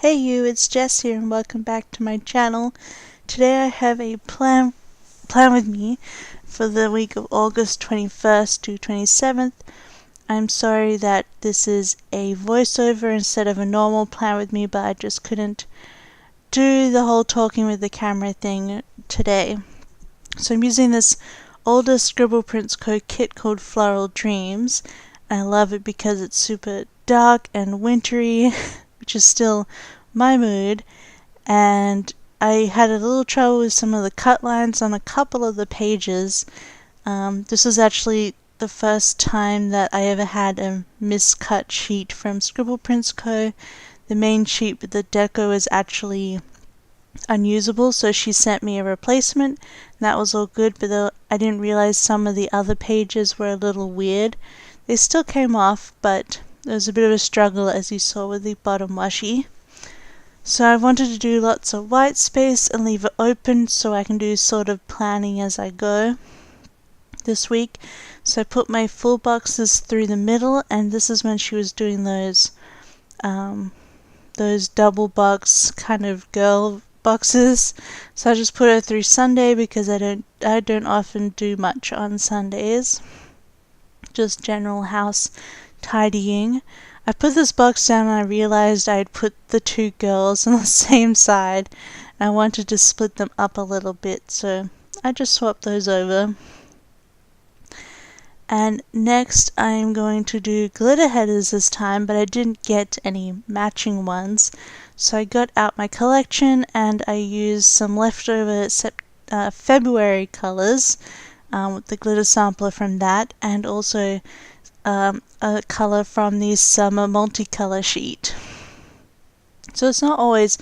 Hey you, it's Jess here and welcome back to my channel. Today I have a plan with me for the week of August 21st to 27th. I'm sorry that this is a voiceover instead of a normal plan with me, but I just couldn't do the whole talking with the camera thing today. So I'm using this older Scribble Prints Co. kit called Floral Dreams. I love it because it's super dark and wintry, which is still my mood, and I had a little trouble with some of the cut lines on a couple of the pages. This was actually the first time that I ever had a miscut sheet from Scribble Prints Co. The main sheet with the deco is actually unusable, so she sent me a replacement, and that was all good, but I didn't realize some of the other pages were a little weird. They still came off, but there was a bit of a struggle, as you saw with the bottom washi. So I wanted to do lots of white space and leave it open so I can do sort of planning as I go this week. So I put my full boxes through the middle, and this is when she was doing those double box kind of girl boxes. So I just put her through Sunday because I don't often do much on Sundays. Just general house tidying. I put this box down and I realized I had put the two girls on the same side. I wanted to split them up a little bit, so I just swapped those over. And next I'm going to do glitter headers this time, but I didn't get any matching ones. So I got out my collection and I used some leftover February colors with the glitter sampler from that, and also a color from the summer multicolor sheet. So it's not always,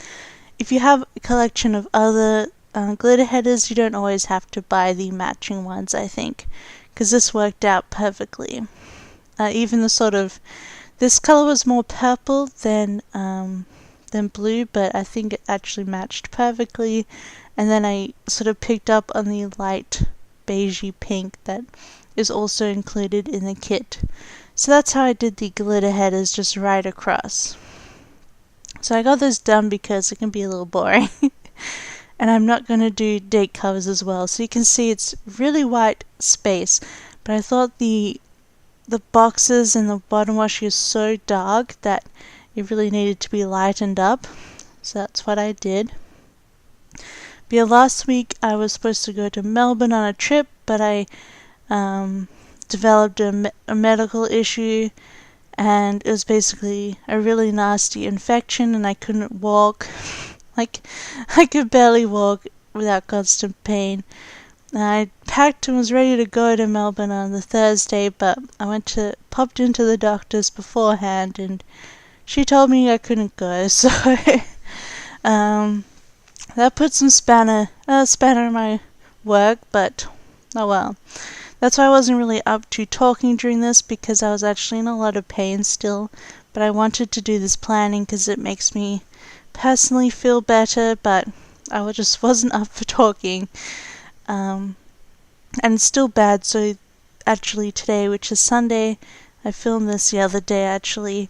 if you have a collection of other glitter headers, you don't always have to buy the matching ones, I think, because this worked out perfectly. Even the sort of, this color was more purple than blue, but I think it actually matched perfectly. And then I sort of picked up on the light beigey pink that is also included in the kit. So that's how I did the glitter headers, just right across. So I got this done because it can be a little boring. And I'm not going to do date covers as well. So you can see it's really white space. But I thought the boxes and the bottom washi is so dark that it really needed to be lightened up. So that's what I did. But yeah, last week I was supposed to go to Melbourne on a trip, but I developed a medical issue, and it was basically a really nasty infection, and I couldn't walk. Like, I could barely walk without constant pain. And I packed and was ready to go to Melbourne on the Thursday, but I popped into the doctor's beforehand, and she told me I couldn't go, so that put some spanner in my work, but oh well. That's why I wasn't really up to talking during this, because I was actually in a lot of pain still, but I wanted to do this planning because it makes me personally feel better, but I just wasn't up for talking. And it's still bad, so actually today, which is Sunday, I filmed this the other day actually,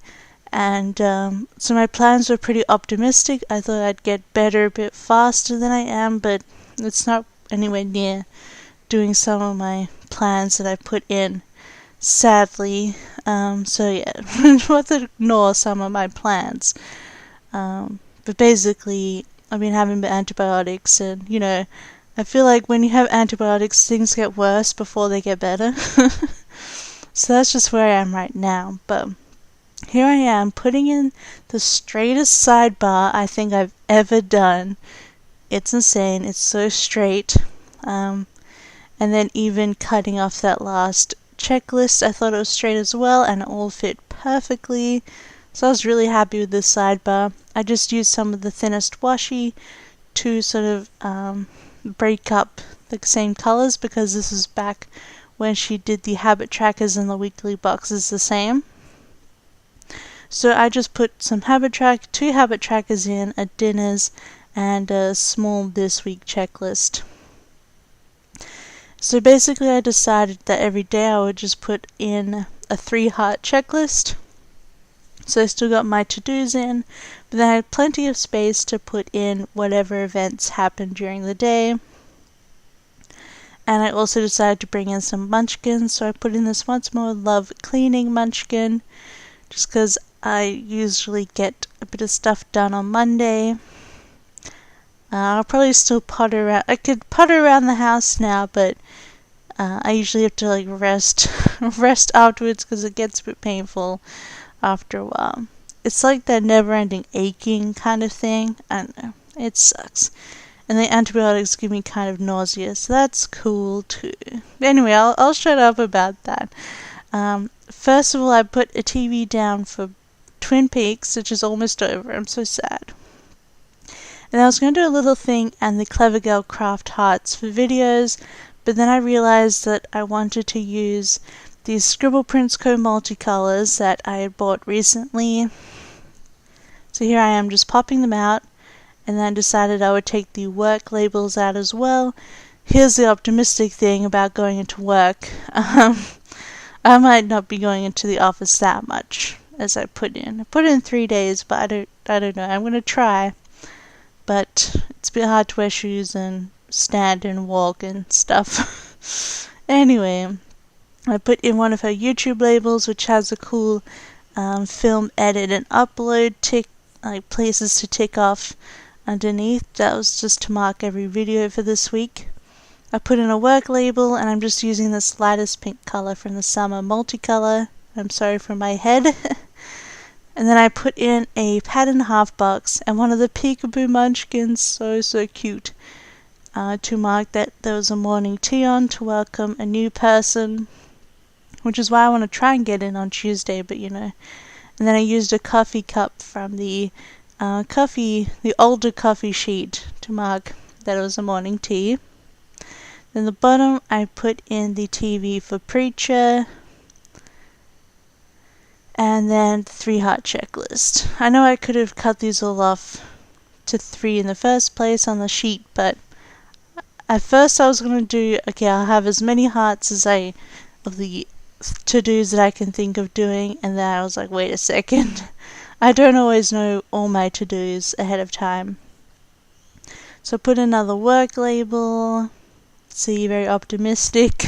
and so my plans were pretty optimistic. I thought I'd get better a bit faster than I am, but it's not anywhere near doing some of my plans that I put in, sadly. So yeah, we'll have to ignore some of my plans. But basically, I've been having antibiotics, and you know, I feel like when you have antibiotics, things get worse before they get better. So that's just where I am right now. But here I am, putting in the straightest sidebar I think I've ever done. It's insane. It's so straight. And then even cutting off that last checklist, I thought it was straight as well, and it all fit perfectly. So I was really happy with this sidebar. I just used some of the thinnest washi to sort of break up the same colors, because this is back when she did the habit trackers and the weekly boxes the same. So I just put two habit trackers in, a dinners, and a small this week checklist. So basically I decided that every day I would just put in a 3-heart checklist. So I still got my to-dos in, but then I had plenty of space to put in whatever events happened during the day. And I also decided to bring in some munchkins, so I put in this Once More Love cleaning munchkin, just because I usually get a bit of stuff done on Monday. I'll probably still potter around. I could potter around the house now, but I usually have to rest afterwards because it gets a bit painful after a while. It's like that never-ending aching kind of thing. I don't know. It sucks. And the antibiotics give me kind of nausea, so that's cool too. Anyway, I'll shut up about that. First of all, I put a TV down for Twin Peaks, which is almost over. I'm so sad. And I was going to do a little thing and the Clever Girl Craft Hearts for videos, but then I realized that I wanted to use these Scribble Prints Co. multicolors that I had bought recently. So here I am just popping them out, and then decided I would take the work labels out as well. Here's the optimistic thing about going into work. I might not be going into the office that much as I put in. I put in 3 days, but I don't know. I'm going to try. But it's a bit hard to wear shoes and stand and walk and stuff. Anyway, I put in one of her YouTube labels, which has a cool film edit and upload places to tick off underneath. That was just to mark every video for this week. I put in a work label, and I'm just using this lightest pink color from the summer multicolor. I'm sorry for my head. And then I put in a pattern half box and one of the peekaboo munchkins, so cute, to mark that there was a morning tea on to welcome a new person, which is why I want to try and get in on Tuesday, but you know. And then I used a coffee cup from the older coffee sheet to mark that it was a morning tea. Then the bottom I put in the TV for Preacher, and then the 3-heart checklist. I know I could have cut these all off to 3 in the first place on the sheet, but at first I was going to do, okay, I'll have as many hearts as of the to-dos that I can think of doing, and then I was like, wait a second. I don't always know all my to-dos ahead of time. So I put another work label. See, very optimistic.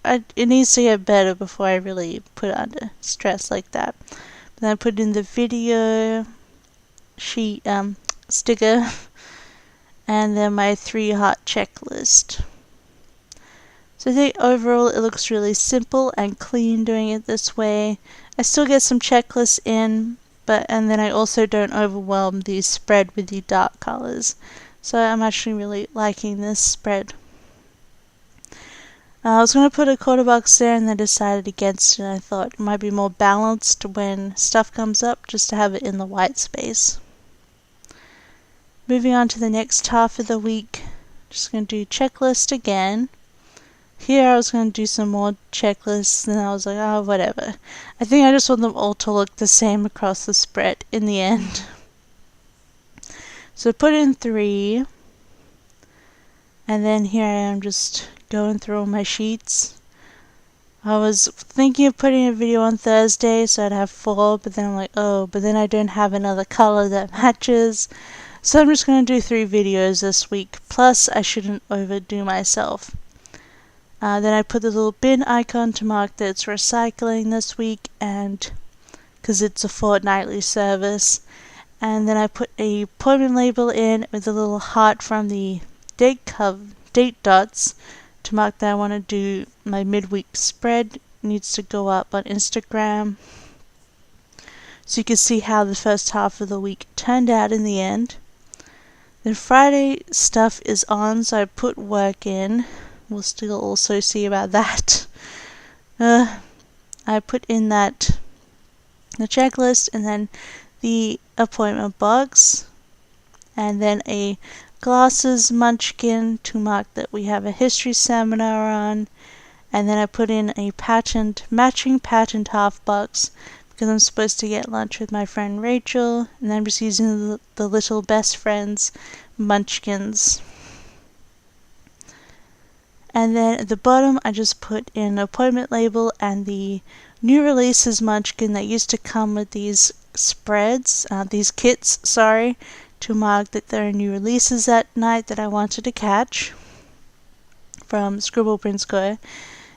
It needs to get better before I really put it under stress like that. But then I put in the video sheet sticker, and then my 3-heart checklist. So I think overall it looks really simple and clean doing it this way. I still get some checklists in, and then I also don't overwhelm the spread with the dark colors. So I'm actually really liking this spread. I was going to put a quarter box there and then decided against it. I thought it might be more balanced when stuff comes up, just to have it in the white space. Moving on to the next half of the week, just going to do checklist again. Here I was going to do some more checklists, and I was like, oh, whatever. I think I just want them all to look the same across the spread in the end. So put in 3, and then here I am just going through all my sheets. I was thinking of putting a video on Thursday, so I'd have 4, but then I'm like, oh, but then I don't have another color that matches. So I'm just going to do 3 videos this week, plus I shouldn't overdo myself. Then I put the little bin icon to mark that it's recycling this week, and because it's a fortnightly service. And then I put a appointment label in with a little heart from the date dots to mark that I want to do my midweek spread. It needs to go up on Instagram, so you can see how the first half of the week turned out in the end. Then Friday stuff is on, so I put work in. We'll still also see about that. I put in the checklist, and then the appointment box, and then a glasses munchkin to mark that we have a history seminar on, and then I put in a matching patterned half box because I'm supposed to get lunch with my friend Rachel, and I'm just using the little best friends munchkins. And then at the bottom I just put in an appointment label and the new releases munchkin that used to come with these spreads, these kits, sorry, to mark that there are new releases that night that I wanted to catch from Scribble Prince Co.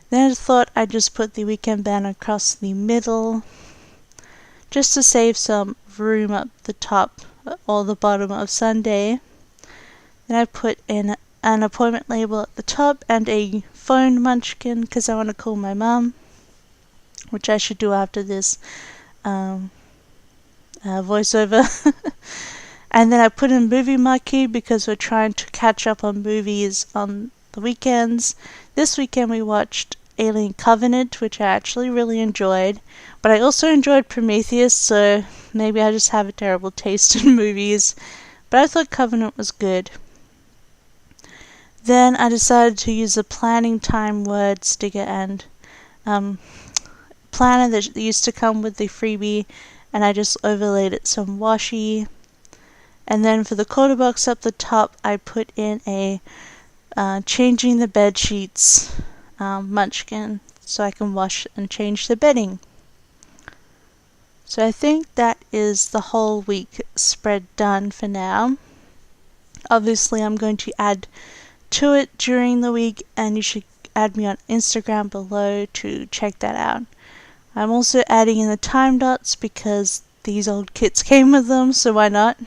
Then I thought I'd just put the weekend banner across the middle just to save some room up the top or the bottom of Sunday. Then I put in an appointment label at the top and a phone munchkin because I want to call my mum, which I should do after this voiceover. And then I put in movie marquee because we're trying to catch up on movies on the weekends. This weekend we watched Alien Covenant, which I actually really enjoyed, but I also enjoyed Prometheus, so maybe I just have a terrible taste in movies, but I thought Covenant was good. Then I decided to use a planning time word sticker and planner that used to come with the freebie, and I just overlaid it some washi. And then for the quarter box up the top I put in a changing the bed sheets munchkin so I can wash and change the bedding. So I think that is the whole week spread done for now. Obviously I'm going to add to it during the week, and you should add me on Instagram below to check that out. I'm also adding in the time dots because these old kits came with them, so why not?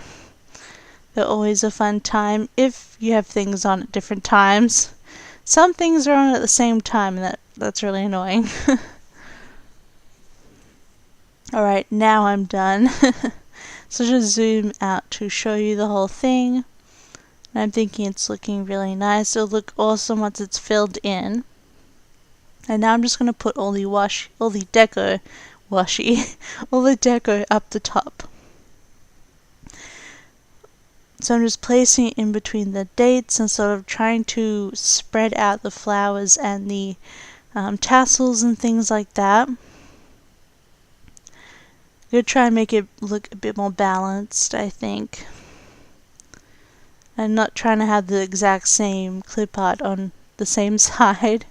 They're always a fun time if you have things on at different times. Some things are on at the same time, and that's really annoying. Alright, now I'm done. So just zoom out to show you the whole thing. And I'm thinking it's looking really nice. It'll look awesome once it's filled in. And now I'm just going to put all the deco up the top. So I'm just placing it in between the dates and sort of trying to spread out the flowers and the tassels and things like that. I'm going to try and make it look a bit more balanced, I think. I'm not trying to have the exact same clip art on the same side.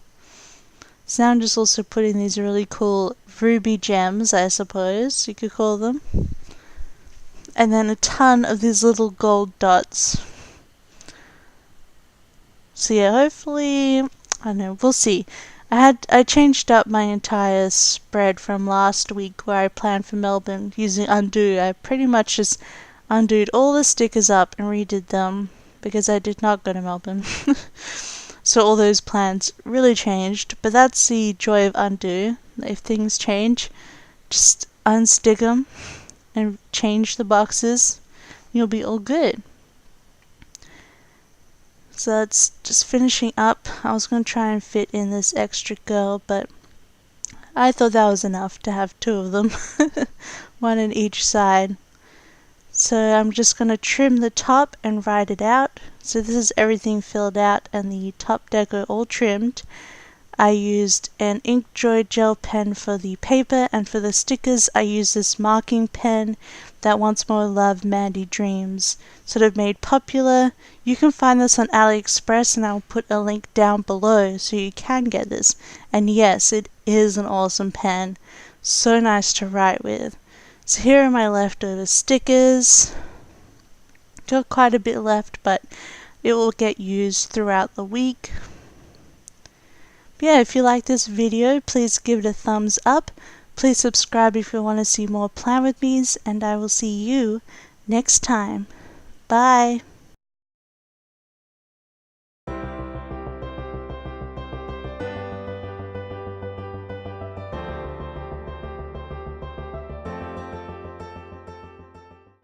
So now I'm just also putting these really cool ruby gems, I suppose you could call them. And then a ton of these little gold dots. So yeah, hopefully, I don't know, we'll see. I changed up my entire spread from last week where I planned for Melbourne using undo. I pretty much just undid all the stickers up and redid them because I did not go to Melbourne. So all those plans really changed, but that's the joy of undo. If things change, just unstick them and change the boxes, you'll be all good. So that's just finishing up. I was going to try and fit in this extra girl, but I thought that was enough to have two of them, one on each side. So I'm just going to trim the top and write it out. So this is everything filled out and the top deco all trimmed. I used an InkJoy gel pen for the paper, and for the stickers I used this marking pen that Once More Love Mandy Dreams sort of made popular. You can find this on AliExpress, and I'll put a link down below so you can get this. And yes, it is an awesome pen. So nice to write with. So here are my leftover stickers. Got quite a bit left, but it will get used throughout the week. But yeah, if you like this video, please give it a thumbs up. Please subscribe if you want to see more Plan With Me's, and I will see you next time. Bye!